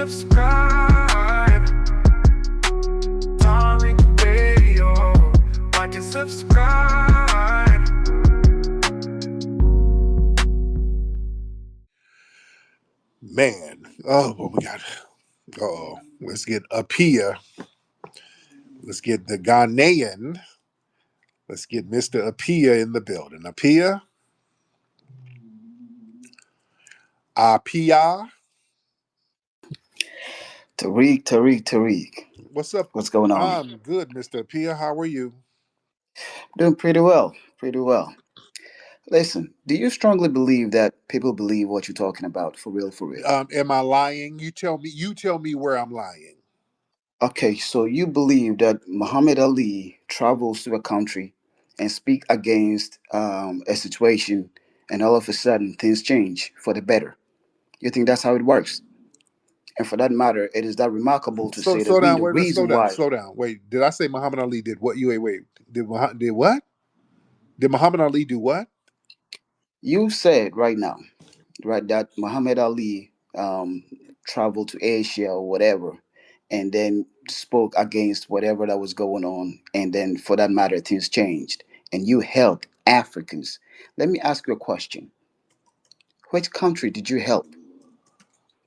subscribe. Tariq Radio. Like and subscribe. Man, oh my God. Oh, let's get Apia. Let's get the Ghanaian. Let's get Mr. Apia in the building. Apia. Apia. Tariq. What's up? What's going on? I'm good, Mr. Apia. How are you? Doing pretty well. Listen, do you strongly believe that people believe what you're talking about for real, for real? Am I lying? You tell me. You tell me where I'm lying. Okay, so you believe that Muhammad Ali travels to a country and speak against a situation, and all of a sudden things change for the better. You think that's how it works? And for that matter, it is that remarkable to So say that slow we down. the Wait. Let's slow reason down. why Slow down. Wait. Did I say Muhammad Ali did what? You wait. Did what? Did Muhammad Ali do what? you said right now, right, that Muhammad Ali traveled to Asia or whatever, and then spoke against whatever that was going on, and then for that matter, things changed, and you helped Africans. Let me ask you a question: which country did you help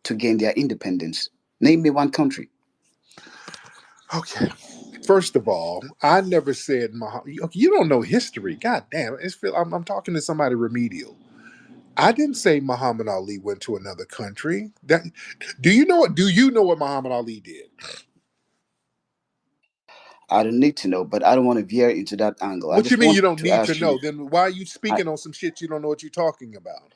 to gain their independence? Name me one country. Okay. First of all, I never said Muhammad. You don't know history. God damn. I'm talking to somebody remedial. I didn't say Muhammad Ali went to another country. That do you know what? Do you know what Muhammad Ali did? I don't need to know, but I don't want to veer into that angle. I What you just mean you want don't to need to ask know? you, Then why are you I, speaking on some shit you don't know what you're talking about?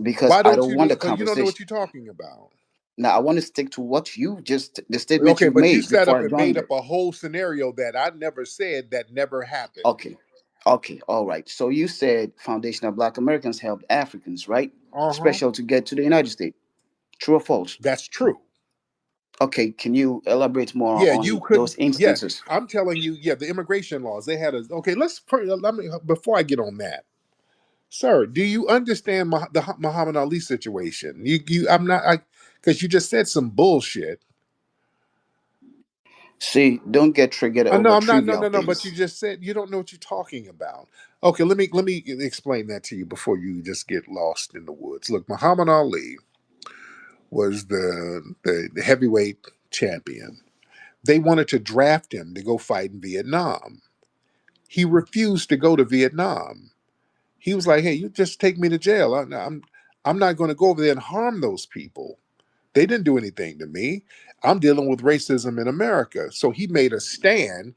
because Why I don't don't you want know? the Because you don't know conversation. what you're talking about. Now I want to stick to what you just the statement Okay, you but you made sat before up I and made joined up it. a whole scenario that I never said that never happened. Okay. Okay. All right. So you said foundational black Americans helped Africans, right? Uh huh. Special to get to the United States. True or false? That's true. Okay. Can you elaborate more Yeah, you on couldn't. those Yeah, instances? I'm telling you. Yeah, the immigration laws. They had a. Okay, let me before I get on that. Sir, do you understand the Muhammad Ali situation? I'm not, because you just said some bullshit. See, don't get triggered I know over I'm not, no, trivial no, no, but you things. just said you don't know what you're talking about. Okay, let me explain that to you before you just get lost in the woods. Look, Muhammad Ali was the heavyweight champion. They wanted to draft him to go fight in Vietnam. He refused to go to Vietnam. He was like, "Hey, you just take me to jail. I'm not going to go over there and harm those people. They didn't do anything to me. I'm dealing with racism in America." So he made a stand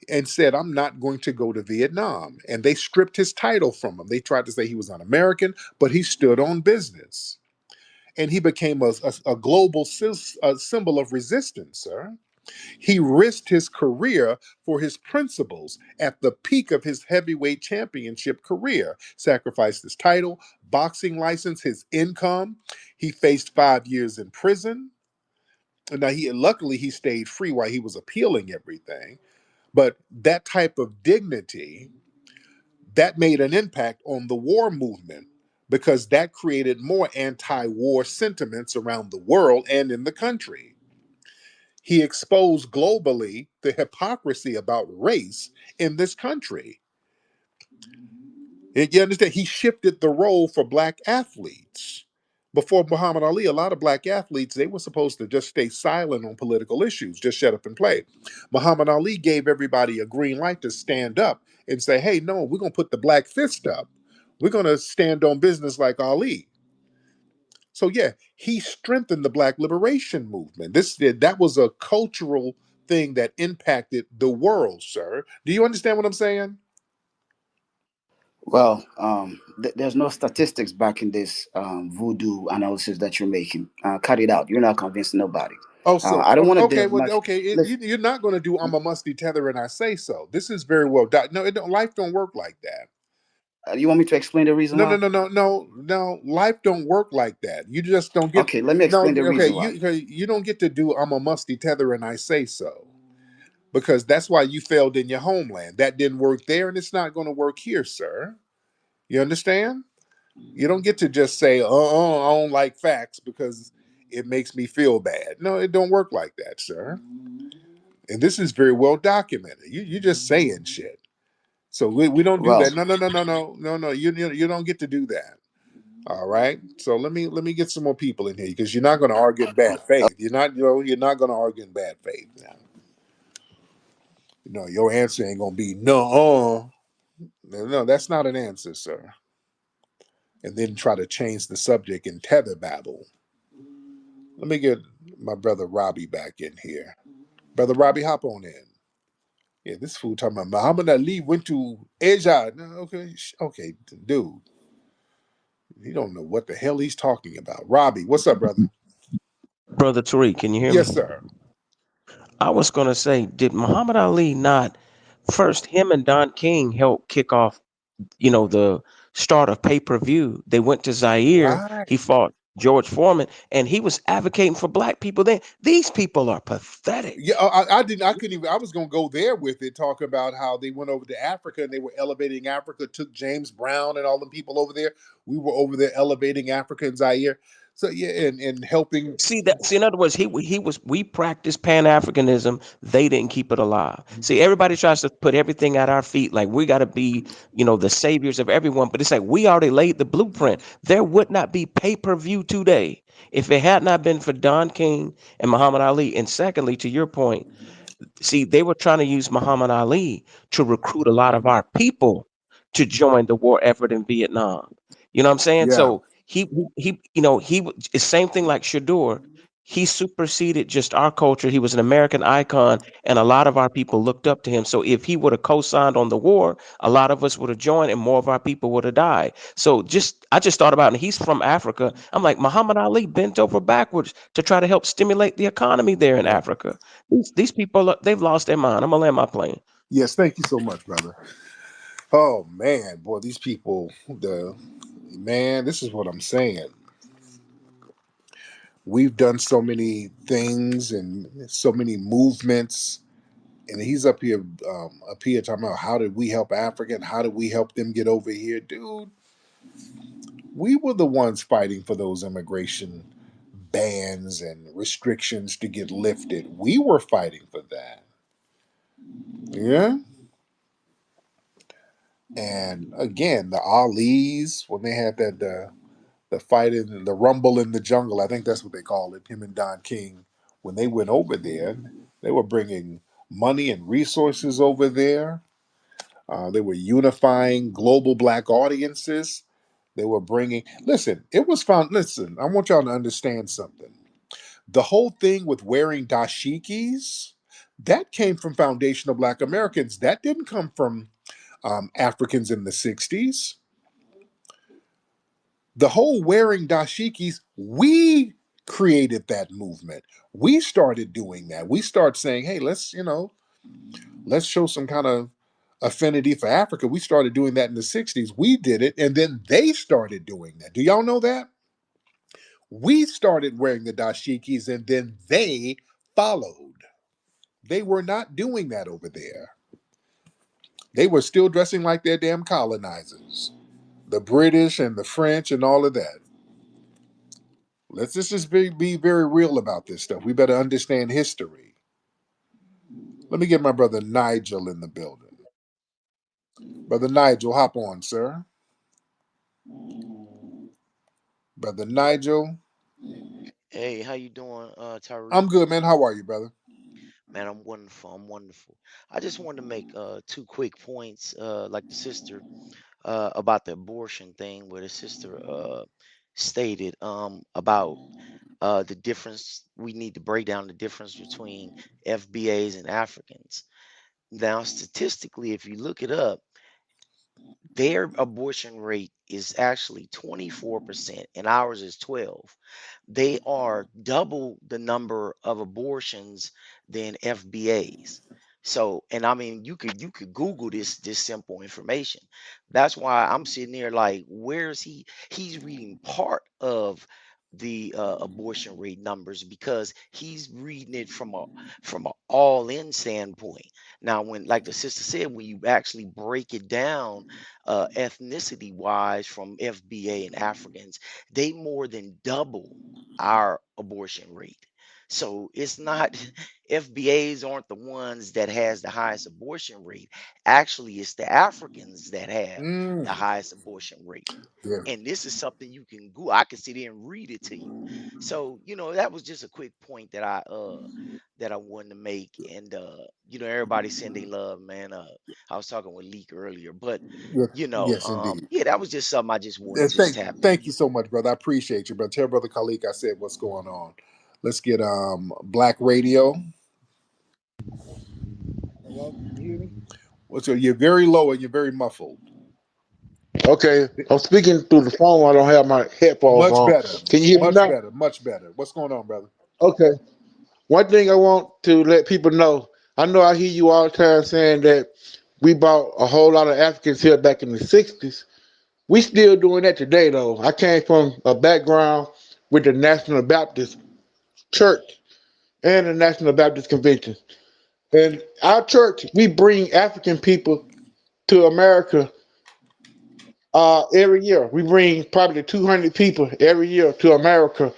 and said, "I'm not going to go to Vietnam." And they stripped his title from him. They tried to say he was un American, but he stood on business. And he became a global symbol of resistance, sir. He risked his career for his principles at the peak of his heavyweight championship career, sacrificed his title, boxing license, his income. He faced 5 years in prison. Now he luckily he stayed free while he was appealing everything. But that type of dignity that made an impact on the war movement because that created more anti-war sentiments around the world and in the country. He exposed globally the hypocrisy about race in this country. You understand? He shifted the role for black athletes. Before Muhammad Ali, a lot of black athletes, they were supposed to just stay silent on political issues, just shut up and play. Muhammad Ali gave everybody a green light to stand up and say, hey, no, we're going to put the black fist up. We're going to stand on business like Ali. So yeah, he strengthened the black liberation movement. That was a cultural thing that impacted the world, sir. Do you understand what I'm saying? Well, there's no statistics backing this voodoo analysis that you're making. Cut it out. You're not convincing nobody. Oh, so I don't want to okay, delve well, much. okay. Listen, You're not going to do I'm a musty tether and I say so. This is very no, it don't, life don't work like that. you want me to explain the reason No, no, why? no, no, no, no. Life don't work like that. You just don't get. Okay, let me No, explain the okay. reason why. You don't get to do I'm a musty tether and I say so, because that's why you failed in your homeland. That didn't work there, and it's not going to work here, sir. You understand? You don't get to just say, I don't like facts, because it makes me feel bad. No, it don't work like that, sir. And this is very well documented. You just saying shit. So we don't do Well, that. No. You don't get to do that. All right. So let me get some more people in here because you're not going to argue in bad faith. You're not going to argue in bad faith now. Your answer ain't going to be no. No, that's not an answer, sir. And then try to change the subject in tether babble. Let me get my brother Robbie back in here. Brother Robbie, hop on in. Yeah, this fool talking about Muhammad Ali went to Asia. No, okay, okay, dude. You don't know what the hell he's talking about. Robbie, what's up, brother? Brother Tariq, can you hear Yes, me? sir. I was going to say, did Muhammad Ali not first, him and Don King help kick off, the start of pay per view? They went to Zaire. He Right. fought George Foreman, and he was advocating for black people then. These people are Yeah, pathetic. I didn't. I couldn't even. I was gonna go there with it. Talk about how they went over to Africa and they were elevating Africa. Took James Brown and all the people over there. We were over there elevating Africa and Zaire. So yeah, and helping. See that? See, in other words, he was. We practiced Pan Africanism. They didn't keep it alive. See, everybody tries to put everything at our feet, like we got to be, the saviors of everyone. But it's like we already laid the blueprint. There would not be pay per view today if it had not been for Don King and Muhammad Ali. And secondly, to your point, see, they were trying to use Muhammad Ali to recruit a lot of our people to join the war effort in Vietnam. You know what I'm saying? Yeah, So it's same thing like Shador. He superseded just our culture. He was an American icon, and a lot of our people looked up to him. So if he would have co-signed on the war, a lot of us would have joined, and more of our people would have died. So I just thought about it. And he's from Africa. I'm like, Muhammad Ali bent over backwards to try to help stimulate the economy there in yeah. Africa. These people, they've lost their mind. I'm gonna land my plane. Yes, thank you so much, brother. Oh man, boy, these people. The man, this is what I'm saying. We've done so many things and so many movements, and he's up here talking about how did we help Africa and how did we help them get over here, dude. We were the ones fighting for those immigration bans and restrictions to get lifted. We were fighting for that. Yeah. And again, the Ali's when they had that the fight in the rumble in the jungle, I think that's what they call it. Him and Don King, when they went over there, they were bringing money and resources over there. They were unifying global black audiences. They were bringing. Listen, it was found. Listen, I want y'all to understand something. The whole thing with wearing dashikis, that came from foundational Black Americans. That didn't come from Africans in the 60s. The whole wearing dashikis, we created that movement. We started doing that. We start saying, hey, let's show some kind of affinity for Africa. We started doing that in the 60s. We did it, and then they started doing that. Do y'all know that? We started wearing the dashikis, and then they followed. They were not doing that over there. They were still dressing like their damn colonizers, the British and the French and all of that. Let's just be very real about this stuff. We better understand history. Let me get my brother Nigel in the building. Brother Nigel, hop on, sir. Brother Nigel. Hey, how you doing, Tariq? I'm good, man. How are you, brother? Man, I'm wonderful. I'm wonderful. I just wanted to make two quick points, like the sister, about the abortion thing, where the sister stated about the difference. We need to break down the difference between FBAs and Africans. Now, statistically, if you look it up, their abortion rate is actually 24% and ours is 12. They are double the number of abortions than FBAs. So, and I mean, you could Google this simple information. That's why I'm sitting there like, where is he? He's reading part of the abortion rate numbers because he's reading it from a all in standpoint. Now, when like the sister said, when you actually break it down ethnicity wise from FBA and Africans, they more than double our abortion rate. So it's not FBAs aren't the ones that has the highest abortion rate. Actually, it's the Africans that have the Mm. highest abortion rate. Yeah. And this is something you can go. I can sit there and read it to you. So, that was just a quick point that I wanted to make. And everybody sending love, man. I was talking with Leak earlier, but Yeah. Yes, indeed. yeah, that was just something I just wanted to just tap in. Thank you so much, brother. I appreciate you, brother. Tell brother Khalik I said what's going on. Let's get Black Radio. Hello, can you hear me? What's your? You're very low and you're very muffled. Okay, I'm speaking through the phone. I don't have my headphones Much on. better. Can you hear me Much now? better. Much better. What's going on, brother? Okay. One thing I want to let people know, I know I hear you all the time saying that we brought a whole lot of Africans here back in the 60s. We still doing that today, though. I came from a background with the National Baptist Church and the National Baptist Convention. And our church, we bring African people to America every year. We bring probably 200 people every year to America.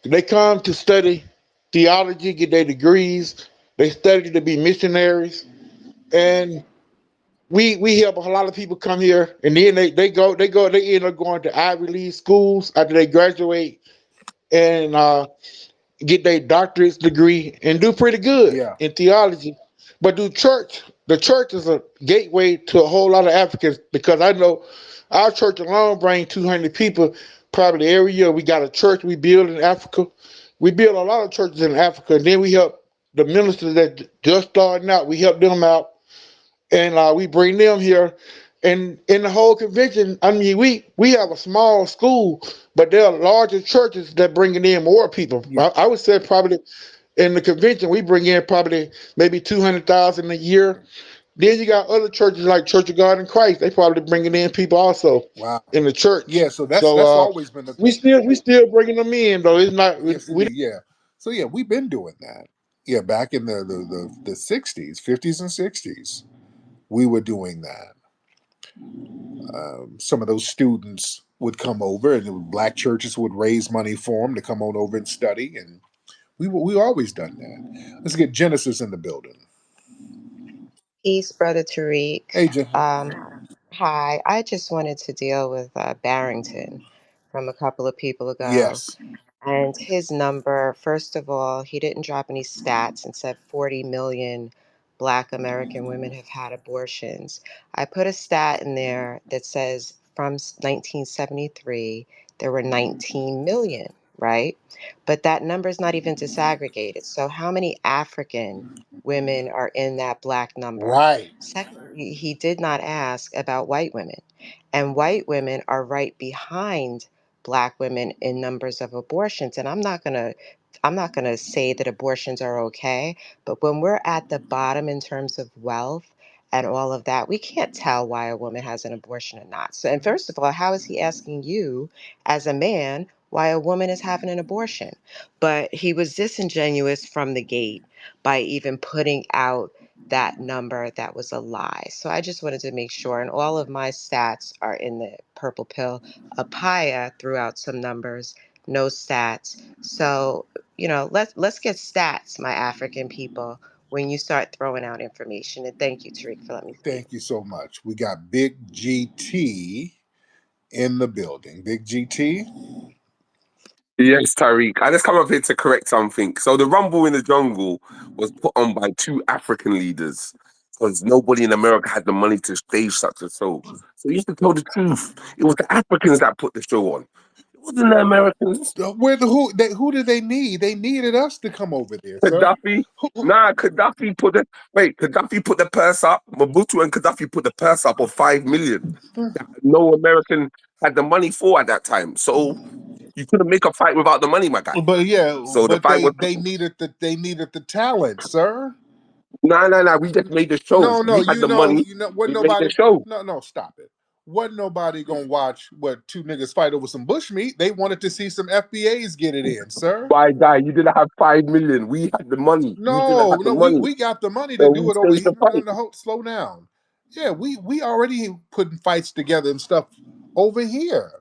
They come to study theology, get their degrees. They study to be missionaries, and we help a lot of people come here, and then they end up going to Ivy League schools after they graduate and get their doctorate's degree and do pretty good Yeah. in theology. But the church is a gateway to a whole lot of Africans because I know our church alone brings 200 people probably every year. We got a church we build in Africa. We build a lot of churches in Africa, and then we help the ministers that just starting out. We help them out, and we bring them here. And in the whole convention, I mean, we have a small school, but there are larger churches that bringing in more people. Yeah. I would say probably in the convention we bring in probably maybe 200,000 a year. Then you got other churches like Church of God in Christ. They probably bringing in people also Wow. in the church. Yeah. So So that's always been the we still bringing them in though. It's not yes, we indeed. Yeah. So yeah, we've been doing that. Yeah, back in the 60s, 50s, and 60s, we were doing that. Some of those students would come over, and the black churches would raise money for them to come on over and study, and we always done that. Let's get Genesis in the building. Peace, Brother Tariq. Agent. Hi, I just wanted to deal with Barrington from a couple of people ago. Yes. And his number, first of all, he didn't drop any stats and said 40 million Black American women have had abortions. I put a stat in there that says from 1973, there were 19 million, right? But that number is not even disaggregated. So, how many African women are in that Black number? Right. Secondly, he did not ask about white women. And white women are right behind Black women in numbers of abortions. And I'm not going to say that abortions are okay, but when we're at the bottom in terms of wealth and all of that, we can't tell why a woman has an abortion or not. So, and first of all, how is he asking you as a man why a woman is having an abortion? But he was disingenuous from the gate by even putting out that number that was a lie. So I just wanted to make sure, and all of my stats are in the purple pill. Apaya threw out some numbers, no stats. So let's get stats, my African people, when you start throwing out information. And thank you, Tariq, for letting me speak. Thank you so much. We got Big GT in the building. Big GT. Yes, Tariq. I just come up here to correct something. So the Rumble in the Jungle was put on by two African leaders because nobody in America had the money to stage such a show. So you have to tell the truth. It was the Africans that put the show on. It wasn't the Americans. Who did they need? They needed us to come over there, sir. Gaddafi. Who- Nah, Gaddafi put the purse up. Mobutu and Gaddafi put the purse up of 5 million that no American had the money for at that time. So you couldn't make a fight without the money, my guy. But yeah, So the but fight was they needed the talent, sir. no. We just made the show. No, We had the money. what We made nobody. the show. No, stop it. wasn't nobody gonna watch what two niggas fight over some bushmeat. They wanted to see some FBAs get it in, sir. My guy, you didn't have 5 million. We had the money. You didn't No, have the no, we, money. we got the money to So we do it over staged here. the No, no, fight. no, slow down. Yeah, we already putting fights together and stuff over here.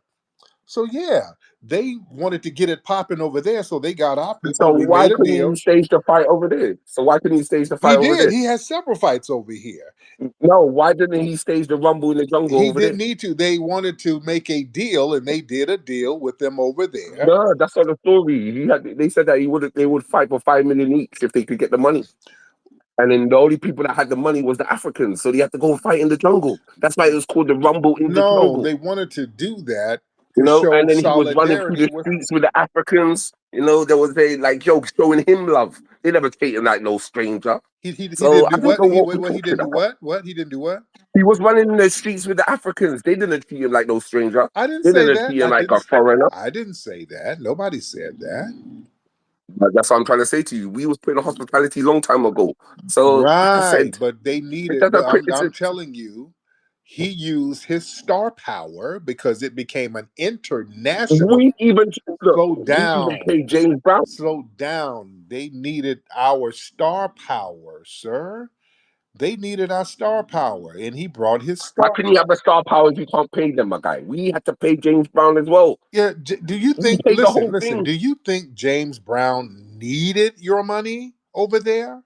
So yeah, they wanted to get it popping over there, so they got our So people. We why made a couldn't he deal. stage the fight over there? So why couldn't he stage the He fight over did. there? He has several fights over here. No, why didn't he stage the rumble in the jungle He over didn't there? need to. They wanted to make a deal, and they did a deal with them over there. No, that's not the story. He had. They said that they would fight for 5 million each if they could get the money. And then the only people that had the money was the Africans, so they had to go fight in the jungle. That's why it was called the Rumble in the No, Jungle. they wanted to do that You to know, show and then he was running through solidarity the with. streets with the Africans. You know, there was a like jokes showing him love. They never treated him like no stranger. He So didn't I do don't what? know what we're He talking didn't do about. what? What he didn't do what? He was running in the streets with the Africans. They didn't treat him like no stranger. I didn't They say didn't that. treat him like a foreigner. I didn't say that. Nobody said that. But that's what I'm trying to say to you. We was put in hospitality long time ago. So like I Right, said, but they it needed. doesn't. But I'm telling you, he used his star power because it became an international. We even look. Slow We even down. paid James Brown. Slow down. They needed our star power, sir. They needed our star power, and he brought his How star. can you have a star power if you can't pay them, my guy? We had to pay James Brown as well. Yeah. Do you We think? paid the Listen, whole listen. thing. Do you think James Brown needed your money over there?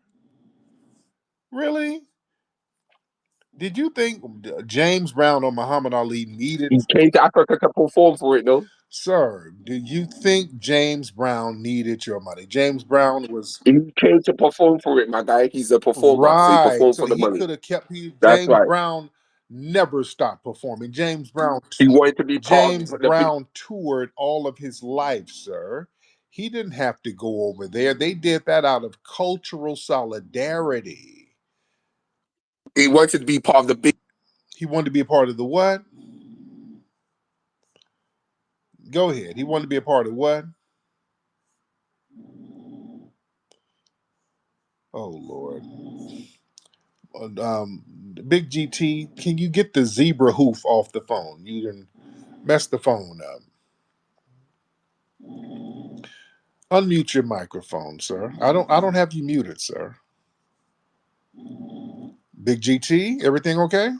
Really? Did you think James Brown or Muhammad Ali needed? He came to Africa to perform for it, though. Sir, do you think James Brown needed your money? James Brown was He came to perform for it, my guy. He's a performer, so he right. performed So for the he money. could have kept That's James right. Brown never stopped performing. He wanted to be part James of the big. Brown toured all of his life, sir. He didn't have to go over there. They did that out of cultural solidarity. He wanted to be part of the big. He wanted to be a part of the what? Go ahead. He wanted to be a part of what? Oh Lord. Um, Big GT, can you get the zebra hoof off the phone? You didn't mess the phone up. Unmute your microphone, sir. I don't have you muted, sir. Big GT, everything okay?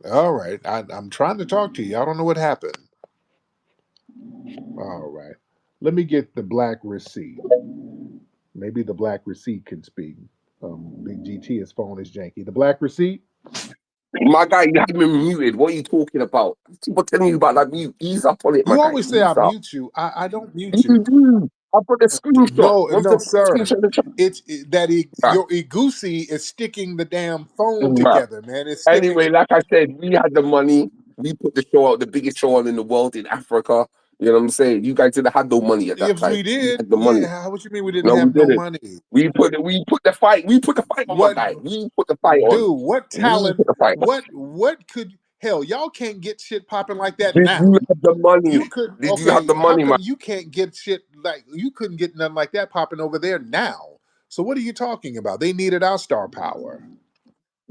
All right. I'm trying to talk to you. I don't know what happened. All right. Let me get the black receipt. Maybe the black receipt can speak. Big GT, his phone is janky. The black receipt? My guy, you had him muted. What are you talking about? People telling you about that mute. Ease up on it, my You guy. always say I Ease up. mute you. I don't mute you. You do. I put a screenshot. No, Want no, to put a sir. screenshot in the chat? Right. Your igusi is sticking the damn phone Right. together, man. It's sticking Anyway, it. like I said, we had the money. We put the show out, the biggest show on in the world in Africa. You know what I'm saying? You guys didn't have no money at that If time. we We did, had the money. yeah. What you mean we didn't No, we have no didn't. money? We put the fight. We put the fight on, my What, guy. We put the fight on. dude? What We talent? put the fight on. What could hell? Y'all can't get shit popping like that Did now. you have the money? You could Did you have okay. the How money, man? come you can't get shit like you couldn't get nothing like that popping over there now? So what are you talking about? They needed our star power.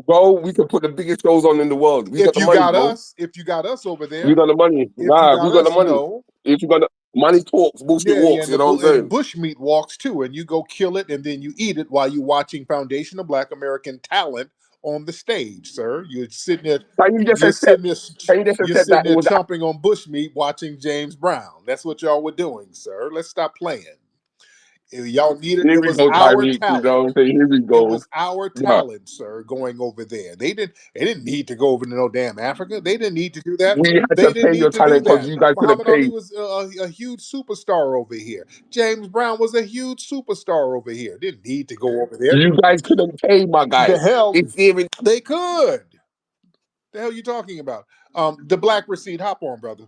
Bro, we could put the biggest shows on in the world. We got the money, bro. If you got us over We there, got the money. if you Nah, we got got the us, money. no. If you got the money talks, bullshit Yeah, yeah, walks, and you know what I'm and saying? bushmeat walks too, and you go kill it, and then you eat it while you watching Foundation of Black American Talent on the stage, sir. Can you just You're accept sitting there, can you just you're accept sitting that it there was chomping on bushmeat, watching James Brown. That's what y'all were doing, sir. Let's stop playing. Y'all needed here it we was go, our Tariq, you talent. know what I'm saying? Here we It go. was our Yeah. talent, sir, going over there. They didn't need to go over to no damn Africa. They didn't need to do that. We had They to didn't pay your need to do talent because that. you guys could have Muhammad Ali paid. was a huge superstar over here. James Brown was a huge superstar over here. Didn't need to go over there. You guys couldn't pay, my The guy. hell It's even they could. The hell you talking about? The black receipt. Hop on, brother.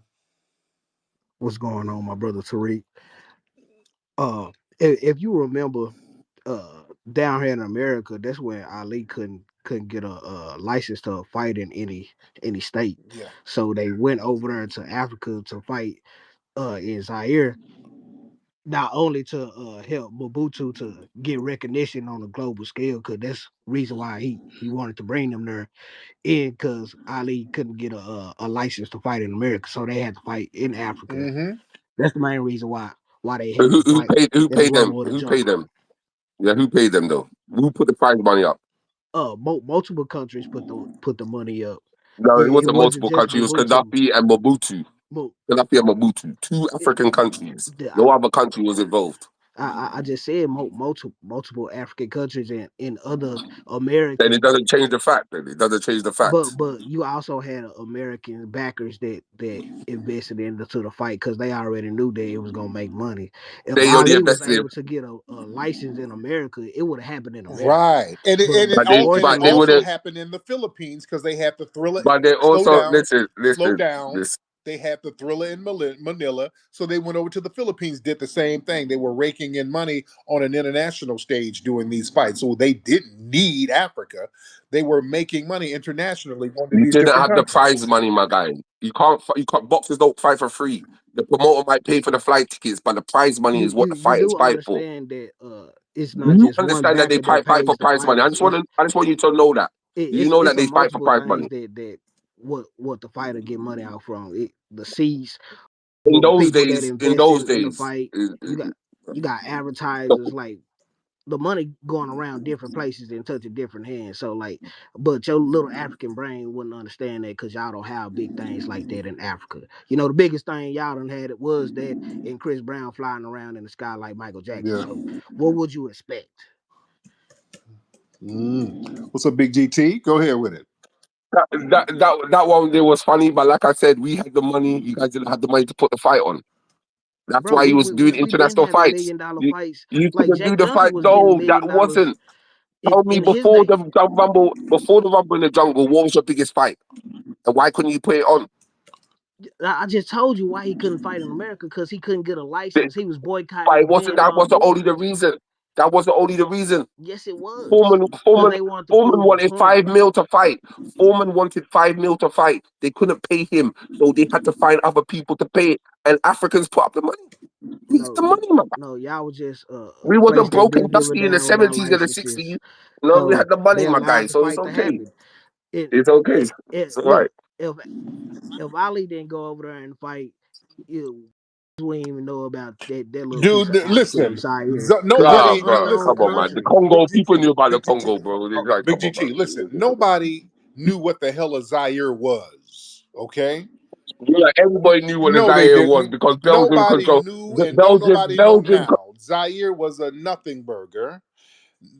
What's going on, my brother Tariq? Uh, if you remember, down here in America, that's when Ali couldn't get a license to fight in any state. Yeah. So they went over there to Africa to fight in Zaire. not only to help Mobutu to get recognition on a global scale, because that's the reason why he wanted to bring them there, and because Ali couldn't get a license to fight in America, so they had to fight in Africa. Mm-hmm. That's the main reason why they Who, had to who fight paid? Who in the paid them? Rumble of the Who paid Jungle. them? Yeah, who paid them though? Who put the prize money up? Multiple countries put the money up. No, it It wasn't wasn't multiple just countries. It was Mobutu. Gaddafi and Mobutu. Mo, Gaddafi and Mobutu. Two it, African countries. the, No other country was involved. I just said multiple African countries and other Then it American, doesn't change the fact. Then it doesn't change the fact. but you also had American backers that invested into the fight because they already knew that it was gonna make money. If They only Ali was invested in, able to get a license in America, it would have happened in America. Right, and it, and But it but they, all and it but they would unfortunately, also have, happened in the Philippines because they had the Thriller. but they Slow also down, listen, slow listen, down. this. They had the Thriller in Manila, so they went over to the Philippines, did the same thing. They were raking in money on an international stage doing these fights, so they didn't need Africa. They were making money internationally going to You these didn't different have the prize countries. money, my guy. You can't. You can't. Boxers don't fight for free. The promoter might pay for the flight tickets, but the prize money is what the you fighters do fight for. understand that it's not You just one understand that they backer that fight for pays the prize money. fighters. I just want you to know that. Do you know It's that a they fight for multiple prize things money? that what the fighter get money out from. The seats In for the those people that days, invest in the days, fight. You got you got the advertisers like the money going around different places and touching different hands. So like, but your little African brain wouldn't understand that because y'all don't have big things like that in Africa. You know, the biggest thing y'all done had it was that and Chris Brown flying around in the sky like Michael Jackson. Yeah. So what would you expect? What's up, Big GT? Go ahead with it. that one there was funny, but like I said, we had the money. You guys didn't have the money to put the fight on. That's Bro, why he was doing we been international having fights. $1 million You fights. you Like couldn't do Jack the Johnson fight. was getting No, that $1 million wasn't. Tell me in his day. before the rumble in the jungle, what was your biggest fight? And why couldn't you put it on? I just told you why he couldn't fight in America because he couldn't get a The- license. He was boycotting But it wasn't. events That all wasn't only over. the reason. That wasn't only the reason. Yes, it was Foreman, because Foreman, they wanted to Foreman prove a wanted point. 5 mil to fight. Foreman wanted 5 mil to fight. They couldn't pay him, so they had to find other people to pay it. And Africans put up the money. We got the No, money, man. no, y'all was just We a place wasn't that broken didn't give a dusty in the damn about '70s and the licenses, '60s. No, we had so the money, they my guy. allowed the So it's fight to okay. happen. It, It's okay. It's all right. look if Ali didn't go over there and fight, you wouldn't even know about that little piece Dude, of Africa, listen. Zaire, because it's Ah, Nobody. an bro, unknown Listen. come on, man. The country. Big Congo, people GT. knew about the Big GT. Congo, bro. They like, Big come on, GT. man. Listen. Nobody knew what the hell a Zaire was. Okay. Yeah, like, everybody knew what the No, they Zaire was didn't. because Belgium Nobody control. knew, The and don't nobody know Belgium, now. Zaire was a nothing burger.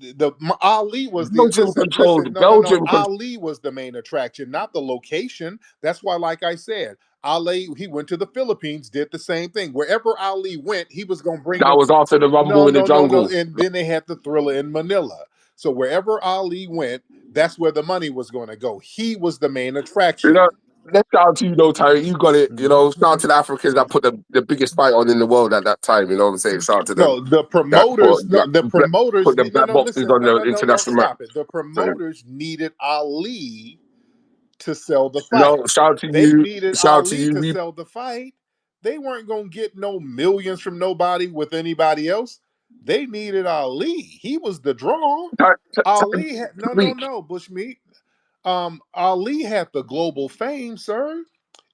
The Ali was the Belgium listen, listen. controlled. No. Belgium controlled. Ali was the main attraction, not the location. That's why, like I said, Ali he went to the Philippines, did the same thing. Wherever Ali went, he was gonna bring That them. was after the Rumble in the No. Jungle. And then they had the Thriller in Manila. So wherever Ali went, that's where the money was going to go. He was the main You attraction. know, let's shout out to you, though, Tariq. You got it. You know, shout out to the Africans that put the biggest fight on in the world at that time. You know what I'm saying? Shout out to them. No, the That put promoters, no, the promoters put the need no, black no, boxes listen, on the no, international map. stop it. The promoters needed Ali to sell the fight. No, shout out to They you. needed Shout out to Ali you. to sell the fight. They weren't gonna get no millions from nobody with anybody else. They needed Ali. He was the draw. Ali had Tariq, no, Bushmeat. Ali had the global fame, sir.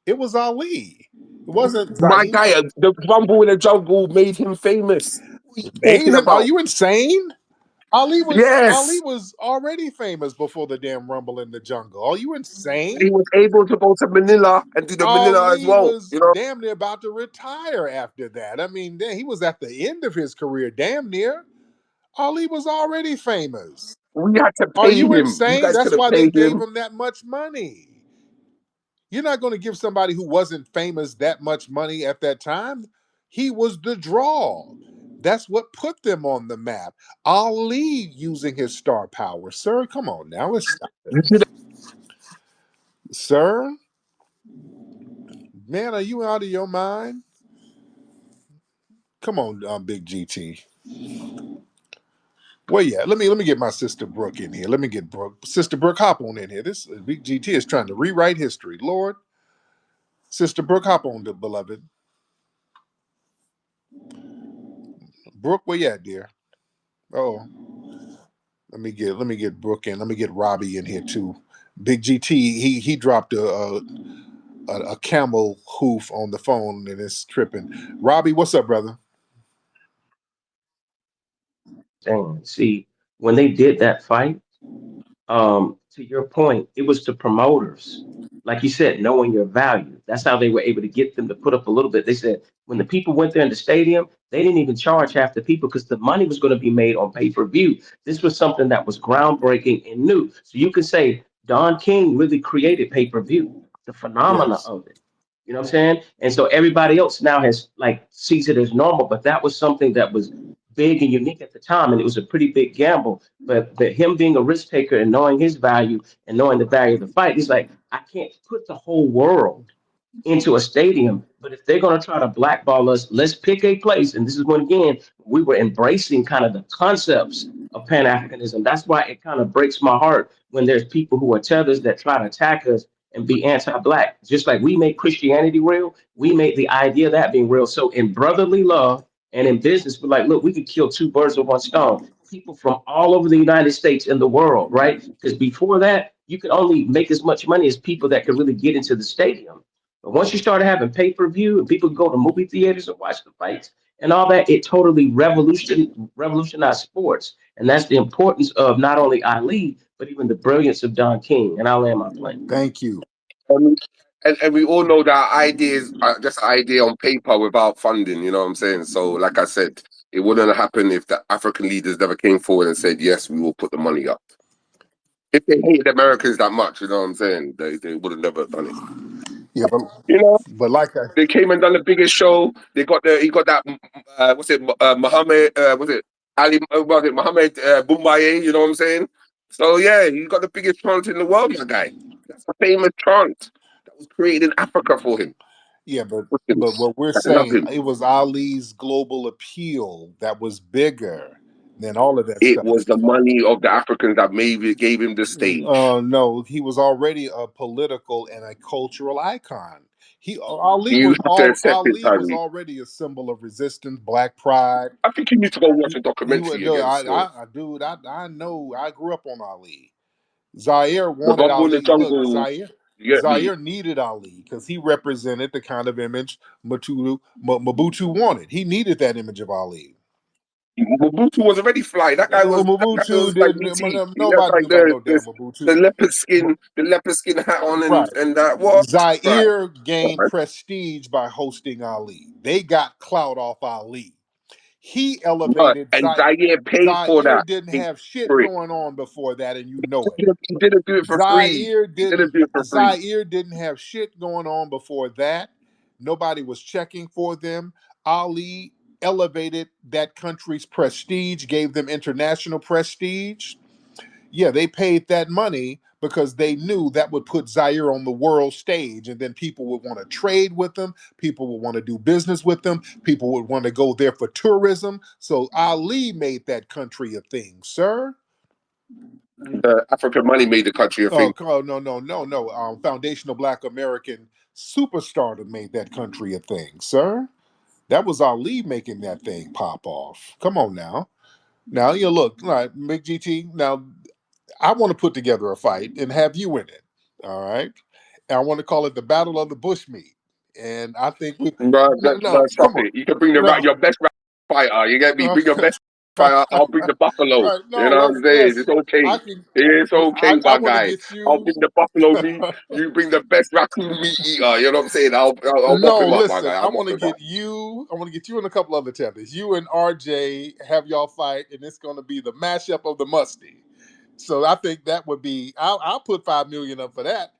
It was Ali. It wasn't my Zaire. guy, the Rumble in the Jungle made him famous. What are you Made talking him. Are about? you insane? Ali Yes, was already famous before the damn Rumble in the Jungle. Are you insane? he was able to go to Manila and do the Manila as Ali well. was You know, damn near about to retire after that. I mean, he was at the end of his career, damn near. Ali was already famous. we had to Are pay you him. You insane? guys That's couldn't why they pay gave him. him that much money. You're not going to give somebody who wasn't famous that much money at that time. He was the draw. That's what put them on the map. Ali using his star power. Sir, come on now. Let's stop You did this. Sir, man, are you out of your mind? Come on, Big GT. Well, yeah. Let me get my sister Brooke in here. Let me get Brooke. Sister Brooke, hop on in here. This Big GT is trying to rewrite history. Lord, Sister Brooke, hop on, the beloved. Brooke, where you at, dear? Oh, let me get Brooke in. Let me get Robbie in here too. Big GT, he dropped a camel hoof on the phone and it's tripping. Robbie, what's up, brother? Dang. See, when they did that fight, to your point, it was the promoters, like you said, knowing your value. That's how they were able to get them to put up a little bit. They said when the people went there in the stadium, they didn't even charge half the people because the money was going to be made on pay-per-view. This was something that was groundbreaking and new. So you could say Don King really created pay-per-view, the phenomena Yes. of it. You know what I'm saying? And so everybody else now has like sees it as normal, but that was something that was big and unique at the time, and it was a pretty big gamble. But him being a risk taker and knowing his value and knowing the value of the fight, he's like, I can't put the whole world into a stadium. But if they're going to try to blackball us, let's pick a place. And this is when, again, we were embracing kind of the concepts of Pan Africanism. That's why it kind of breaks my heart when there's people who are tethers that try to attack us and be anti black. Just like we made Christianity real, we made the idea of that being real. So in brotherly love and in business, we're like, look, we could kill two birds with one stone. People from all over the United States and the world, right? Because before that, you could only make as much money as people that could really get into the stadium. But once you started having pay-per-view and people could go to movie theaters and watch the fights and all that, it totally revolutionized sports. And that's the importance of not only Ali, but even the brilliance of Don King. And I'll land my plane. Thank you. Um, and we all know that ideas are just an idea on paper without funding, you know what I'm saying? So, like I said, it wouldn't happen if the African leaders never came forward and said, yes, we will put the money up. If they hated Americans that much, you know what I'm saying? They would have never done it. Yeah, You know, but like I they came and done the biggest show. He got that, what's it, Muhammad, was it Ali, was it Muhammad Bumbaye, you know what I'm saying? So, yeah, he got the biggest chant in the world, my guy. That's a famous chant that was created in Africa for him. Yeah, but Push him. what we're I love saying, him. it was Ali's global appeal that was bigger than all of that It stuff. was the money of the Africans that maybe gave him the stage. No, he was already a political and a cultural icon. Ali You was have to accept it, Ali was Tariq. already a symbol of resistance, black pride. I think you need to go watch a He would documentary do. again still. Dude, I know. I grew up on Ali. Zaire The wanted Rumble in the Ali. Look, Jungle, you get me? Zaire needed Ali because he represented the kind of image Mobutu wanted. He needed that image of Ali. Mobutu was already fly. That guy Mobutu was like didn't. BT. He had Nobody knew like about no damn Mobutu. the leopard skin hat on Right. and that what? Right. Zaire gained prestige by hosting Ali. They got clout off Ali. He But elevated and Zaire paid for Zaire that. didn't Paid have shit for it. going on before that, and you know it. He didn't do it for free. He didn't do it for free. Zaire didn't have shit going on before that. Nobody was checking for them. Ali elevated that country's prestige, gave them international prestige. Yeah, they paid that money because they knew that would put Zaire on the world stage, and then people would want to trade with them. People would want to do business with them. People would want to go there for tourism. So Ali made that country a thing, sir. African money made the country a thing. No. Foundational Black American superstardom made that country a thing, sir. That was Ali making that thing pop off. Come on now. Now you look, right, Big GT. Now I want to put together a fight and have you in it. All right. And I want to call it the Battle of the Bushmeat. And I think we No, stop come on. it. You can bring No. your best fighter. You get me? Uh, Bring your best fighter. I'll bring the buffalo. right. You No, know what I'm saying? let's It's okay. I can It's okay, I my want to guy. get I'll you bring the buffalo meat. You bring the best raccoon meat eater. You know what I'm saying? I'll mop No, him up, my listen, guy. I'll mop him up. I want to get you and a couple other tethers. You and RJ have y'all fight, and it's gonna be the mashup of the musty. So I think that would be I'll put 5 million up for that.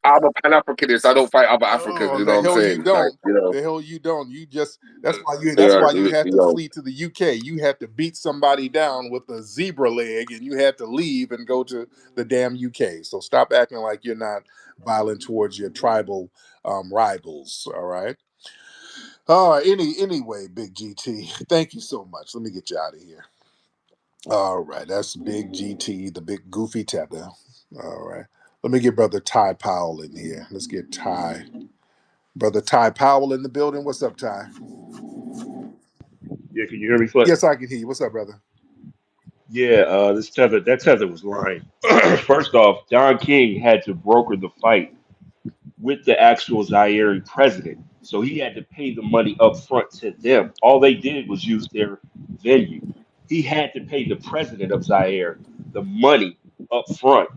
I'm a Pan Africanist. I don't fight other Africans. Oh, You know the what I'm hell you saying? Like, don't. you know, The hell you don't. You just that's yeah, why you you had to know. flee to the UK. You had to beat somebody down with a zebra leg and you had to leave and go to the damn UK. So stop acting like you're not violent towards your tribal rivals. All right. Anyway, Big GT. Thank you so much. Let me get you out of here. All right, that's Big GT, the big goofy tether. All right. Let me get brother Ty Powell in here. Let's get Ty. Brother Ty Powell in the building. What's up, Ty? can you hear me, Foot? Yes, I can hear you. What's up, brother? Yeah, this tether, that tether was lying. First off, Don King had to broker the fight with the actual Zaire president, so he had to pay the money up front to them. All they did was use their venue. He had to pay the president of Zaire the money up front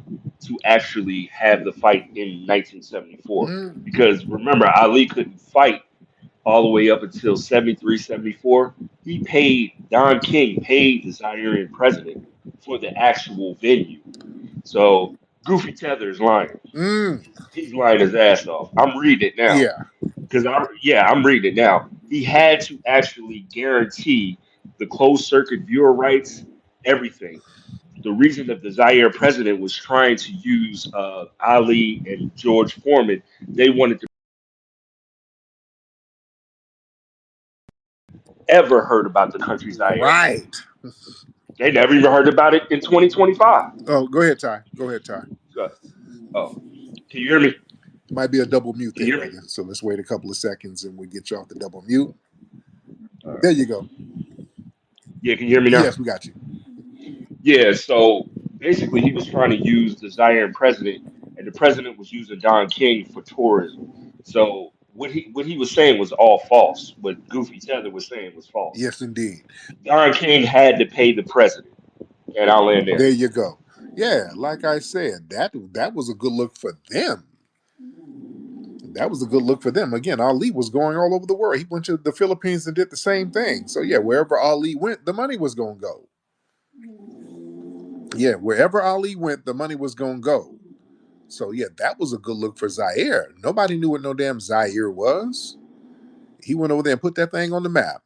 to actually have the fight in 1974. Mm, Because remember, Ali couldn't fight all the way up until 73, 74. He paid, Don King paid the Zaire president for the actual venue. So Goofy Tether is lying. mm, He's lying his ass off. I'm reading it now. yeah. I'm reading it now. He had to actually guarantee the closed circuit viewer rights, everything. The reason that the Zaire president was trying to use Ali and George Foreman, they wanted to ever heard about the country Zaire. Right. They never even heard about it in 2025. Oh, go ahead, Ty. Go ahead, Ty. So, oh, can you hear me? Might be a double mute Can there, you hear me? brother. So let's wait a couple of seconds and we get you off the double mute. All right. There you go. Yeah, can you hear me now? Yes, we got you. Yeah, so basically he was trying to use the Zaire president, and the president was using Don King for tourism. So what he was saying was all false. What Goofy Tether was saying was false. Yes, indeed. Don King had to pay the president, and I'll land there. There you go. Yeah, like I said, that was a good look for them. That was a good look for them. Again, Ali was going all over the world. He went to the Philippines and did the same thing. So yeah, wherever Ali went, the money was gonna go. Yeah, wherever Ali went, the money was gonna go. So yeah, that was a good look for Zaire. Nobody knew what no damn Zaire was. He went over there and put that thing on the map.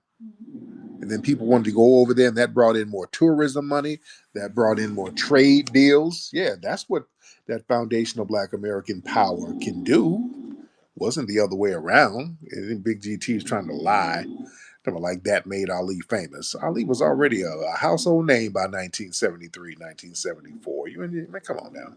And then people wanted to go over there, and that brought in more tourism money. That brought in more trade deals. Yeah, that's what that foundational Black American power can do. Wasn't the other way around. And Big GT is trying to lie. Like that made Ali famous. Ali was already a household name by 1973, 1974. Man, come on now.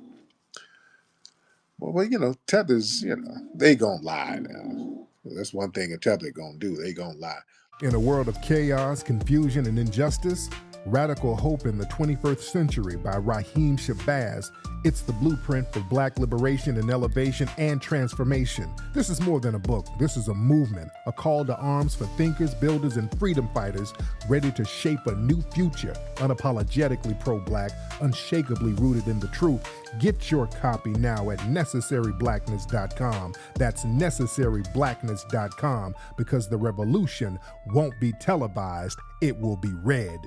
Well, Tethers, they gonna lie now. That's one thing a Tether gonna do. They gonna lie. In a world of chaos, confusion, and injustice, Radical Hope in the 21st Century by Raheem Shabazz. It's the blueprint for Black liberation and elevation and transformation. This is more than a book. This is a movement, a call to arms for thinkers, builders, and freedom fighters ready to shape a new future, unapologetically pro-Black, unshakably rooted in the truth. Get your copy now at necessaryblackness.com. That's necessaryblackness.com, because the revolution won't be televised, it will be read.